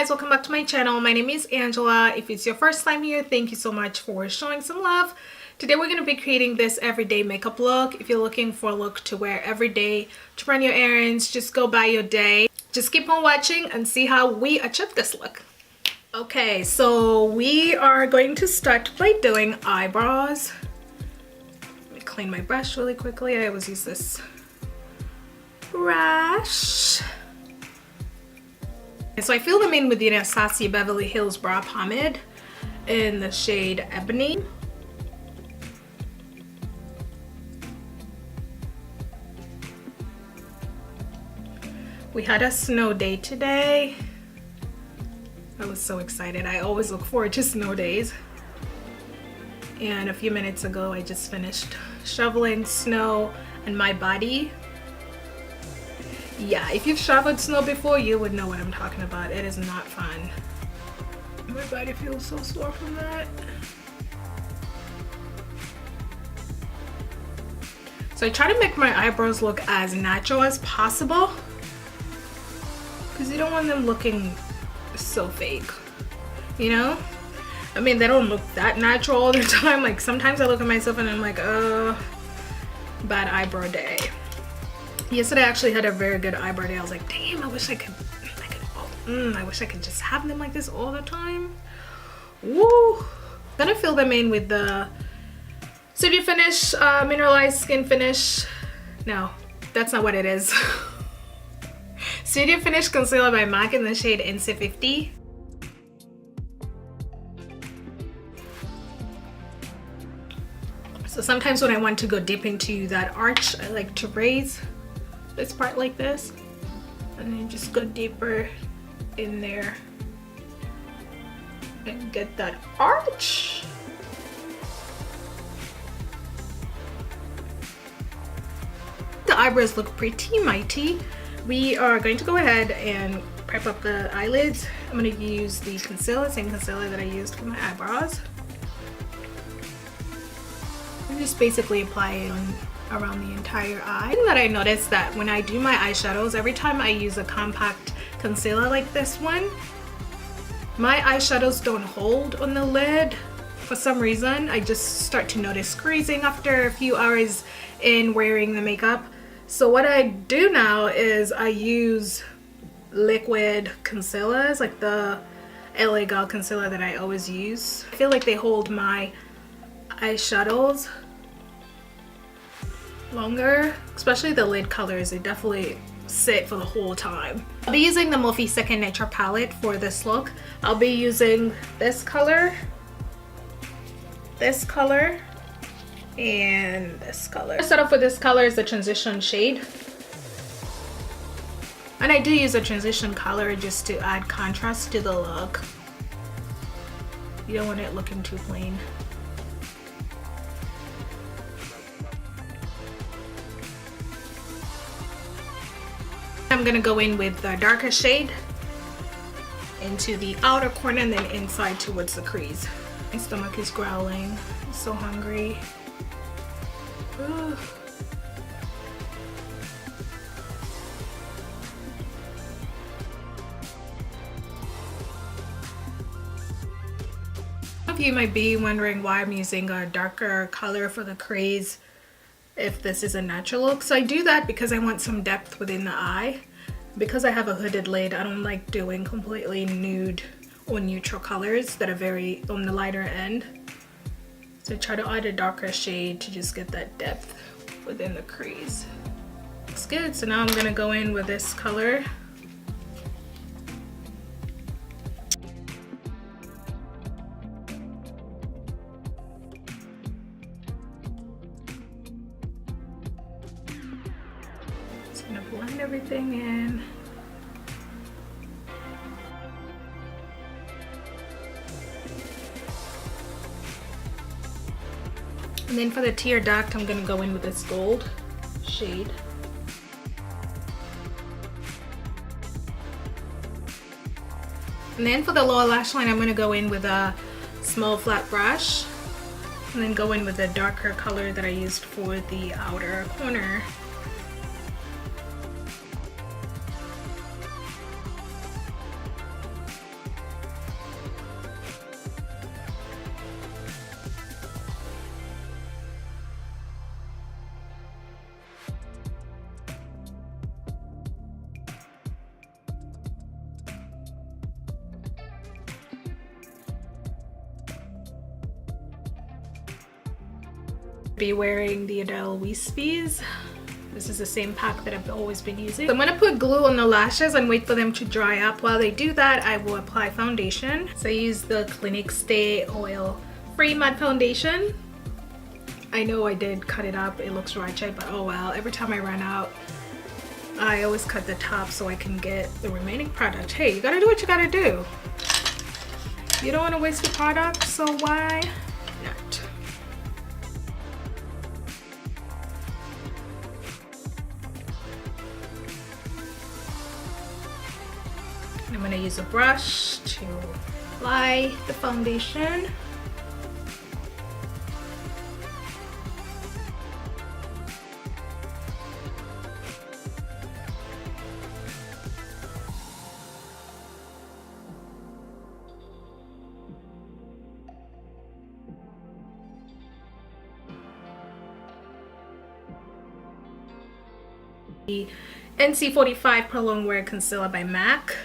guys, welcome back to my channel. My name is Angela. If it's your first time here, thank you so much for showing some love. Today we're going to be creating this everyday makeup look. If you're looking for a look to wear every day, to run your errands, just go by your day, just keep on watching and see how we achieve this look. Okay, so we are going to start by doing eyebrows. Let me clean my brush really quickly. I always use this brush. So I fill them in with the Anastasia Beverly Hills Brow Pomade in the shade Ebony. We had a snow day today. I was so excited. I always look forward to snow days. And a few minutes ago, I just finished shoveling snow on my body. Yeah, if you've shoveled snow before, you would know what I'm talking about. It is not fun. My body feels so sore from that. So I try to make my eyebrows look as natural as possible, because you don't want them looking so fake, you know? I mean, they don't look that natural all the time. Like sometimes I look at myself and I'm like, bad eyebrow day. Yesterday I actually had a very good eyebrow day. I was like, damn, I wish I could just have them like this all the time. Woo! Gonna fill them in with the Studio Finish Mineralize Skin Finish. No, that's not what it is. Studio Finish Concealer by MAC in the shade NC50. So sometimes when I want to go deep into that arch, I like to raise this part like this and then just go deeper in there and get that arch. The eyebrows look pretty mighty. We are going to go ahead and prep up the eyelids. I'm going to use the concealer, same concealer that I used for my eyebrows, and just basically apply it around the entire eye. The thing that I noticed that when I do my eyeshadows, every time I use a compact concealer like this one, my eyeshadows don't hold on the lid. For some reason, I just start to notice creasing after a few hours in wearing the makeup. So what I do now is I use liquid concealers, like the LA Girl concealer that I always use. I feel like they hold my eyeshadows longer, especially the lid colors. They definitely sit for the whole time. I'll be using the Morphe Second Nature palette for this look. I'll be using this color, and this color. The setup for this color is the transition shade, and I do use a transition color just to add contrast to the look. You don't want it looking too plain. I'm gonna go in with the darker shade into the outer corner and then inside towards the crease. My stomach is growling. I'm so hungry. Ugh. Some of you might be wondering why I'm using a darker color for the crease if this is a natural look. So I do that because I want some depth within the eye. Because I have a hooded lid, I don't like doing completely nude or neutral colors that are very on the lighter end. So I try to add a darker shade to just get that depth within the crease. Looks good. So now I'm gonna go in with this color. Just gonna blend everything in. And then for the tear duct, I'm gonna go in with this gold shade. And then for the lower lash line, I'm gonna go in with a small flat brush and then go in with the darker color that I used for the outer corner. Be wearing the Ardell Wispies. This is the same pack that I've always been using. So I'm gonna put glue on the lashes and wait for them to dry up. While they do that, I will apply foundation. So I use the Clinique Stay Oil Free Matte Foundation. I know I did cut it up, it looks ratchet, but oh well. Every time I run out, I always cut the top so I can get the remaining product. Hey, you gotta do what you gotta do. You don't wanna waste your product, so why not? I'm gonna use a brush to apply the foundation. The NC45 Prolongwear Concealer by MAC.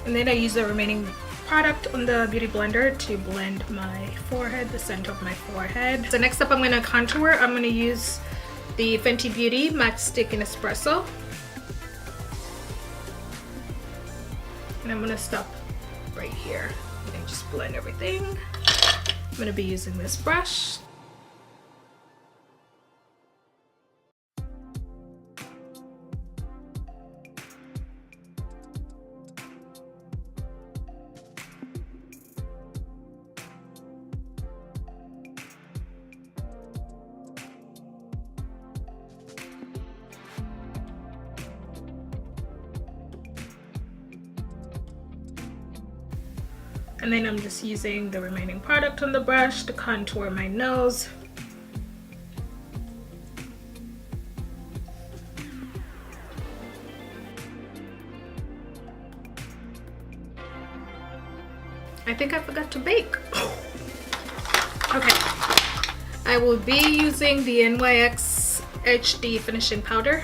And then I use the remaining product on the beauty blender to blend my forehead, the center of my forehead. So next up I'm gonna contour. I'm gonna use the Fenty Beauty Matte Stick in Espresso. And I'm gonna stop right here and just blend everything. I'm gonna be using this brush. And then I'm just using the remaining product on the brush to contour my nose. I think I forgot to bake. Okay. I will be using the NYX HD finishing powder.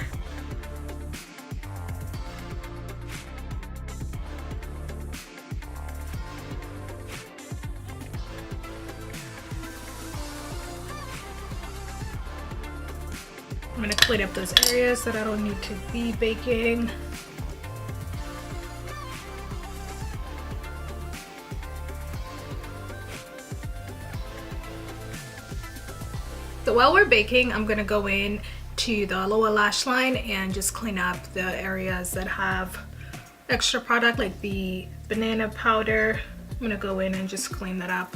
I'm gonna clean up those areas that I don't need to be baking. So while we're baking, I'm gonna go in to the lower lash line and just clean up the areas that have extra product, like the banana powder. I'm gonna go in and just clean that up.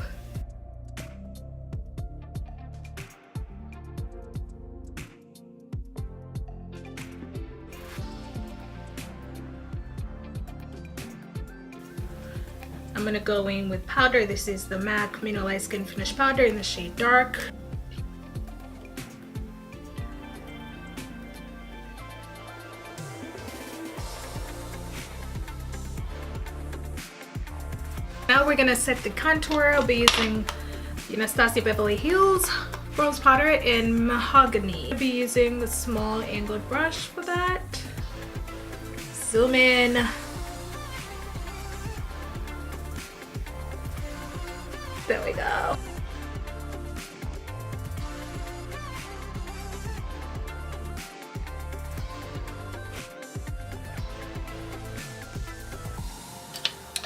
I'm gonna go in with powder. This is the MAC Mineralize Skin Finish Powder in the shade Dark. Now we're gonna set the contour. I'll be using the Anastasia Beverly Hills Bronze Powder in Mahogany. I'll be using the small angled brush for that. Zoom in. There we go.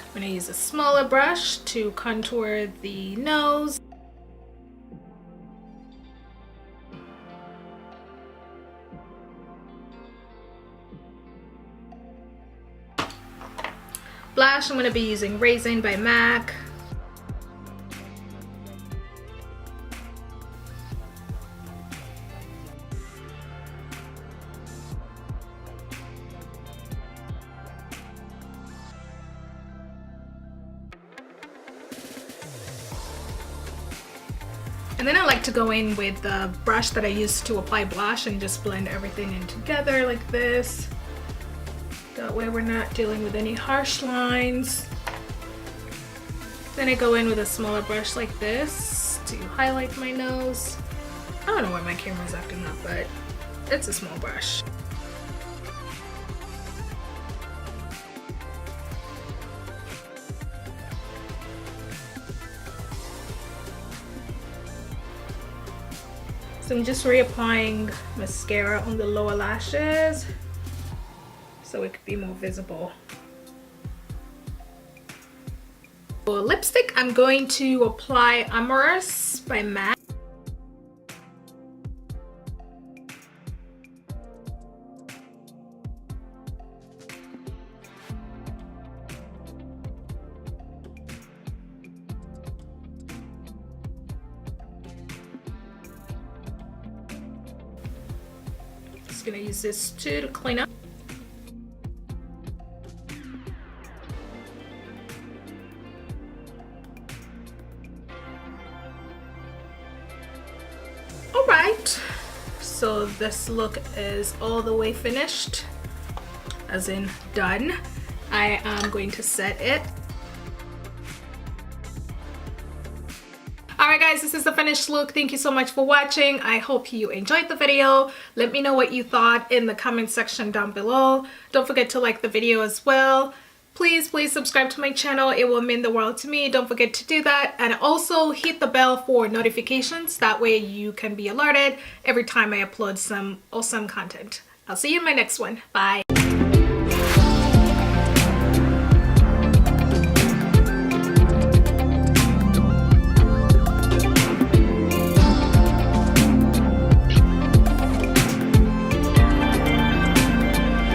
I'm gonna use a smaller brush to contour the nose. Blush, I'm gonna be using Raisin by MAC. And then I like to go in with the brush that I used to apply blush and just blend everything in together like this. That way we're not dealing with any harsh lines. Then I go in with a smaller brush like this to highlight my nose. I don't know why my camera's acting up, but it's a small brush. So I'm just reapplying mascara on the lower lashes so it could be more visible. For lipstick, I'm going to apply Amorous by MAC. Just gonna use this too to clean up. Alright, so this look is all the way finished, as in done. I am going to set it. Alright guys, this is the finished look. Thank you so much for watching. I hope you enjoyed the video. Let me know what you thought in the comment section down below. Don't forget to like the video as well. Please subscribe to my channel. It will mean the world to me. Don't forget to do that. And also hit the bell for notifications. That way you can be alerted every time I upload some awesome content. I'll see you in my next one. Bye.